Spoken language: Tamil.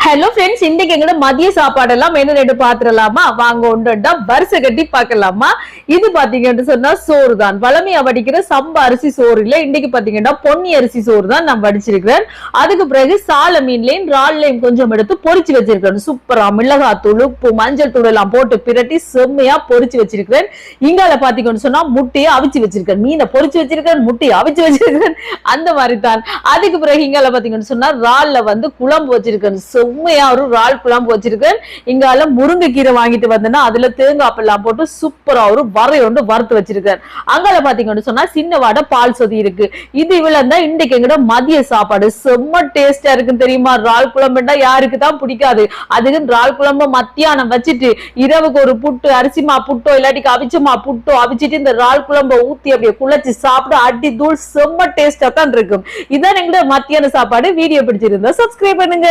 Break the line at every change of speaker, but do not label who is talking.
ஹலோ ஃப்ரெண்ட்ஸ், இன்னைக்கு எங்கட மதிய சாப்பாடெல்லாம் என்ன பாத்துடலாமா? வாங்க ஒன்றுண்டா வரிசை கட்டி பார்க்கலாமா? இது பாத்தீங்கன்னு சொன்னா சோறு தான். வளமையா வடிக்கிற சம்பா அரிசி சோறு இல்ல, இன்னைக்கு பாத்தீங்கன்னா பொன்னி அரிசி சோறு தான் நான் வடிச்சிருக்கிறேன். அதுக்கு பிறகு சால மீன்லையும் ரால்லையும் கொஞ்சம் எடுத்து பொரிச்சு வச்சிருக்கிறேன். சூப்பரா மிளகாத்தூள், உப்பு, மஞ்சள் தூள் எல்லாம் போட்டு பிரட்டி செம்மையா பொரிச்சு வச்சிருக்கிறேன். இங்கால பாத்தீங்கன்னு சொன்னா முட்டையை அவிச்சு வச்சிருக்கேன், மீனை பொரிச்சு வச்சிருக்கேன், முட்டையை அவிச்சு வச்சிருக்கேன், அந்த மாதிரி தான். அதுக்கு பிறகு இங்கால பாத்தீங்கன்னு சொன்னா ரால்ல குழம்பு வச்சிருக்கேன். உண்மையா ஒரு இறால் குழம்பு வச்சிருக்கேன். இங்கால முருங்கைக்கீரை வாங்கிட்டு வந்தேன்னா அதுல தேங்காய் எல்லாம் போட்டு சூப்பரா ஒரு வரை ஒன்று வறுத்து வச்சிருக்கேன். அங்கால பாத்தீங்கன்னு சொன்னா சின்ன வாடை பால் சொதி இருக்கு. இது இவ்வளவு தான் இன்னைக்கு எங்கட மதிய சாப்பாடு. செம்ம டேஸ்டா இருக்குன்னு தெரியுமா? இறால் குழம்புண்டா யாருக்கு தான் பிடிக்காது? அதுக்கு இறால் குழம்பு மத்தியானம் வச்சுட்டு இரவுக்கு ஒரு புட்டு, அரிசிமா புட்டோ இல்லாட்டி அவிச்சமா புட்டோ அவிச்சிட்டு இந்த இறால் குழம்பை ஊத்தி அப்படியே குழச்சி சாப்பிட அடி தூள் செம்ம டேஸ்டா தான் இருக்கும். இதான் எங்கட மத்தியான சாப்பாடு. வீடியோ பிடிச்சிருந்தா சப்ஸ்கிரைப் பண்ணுங்க.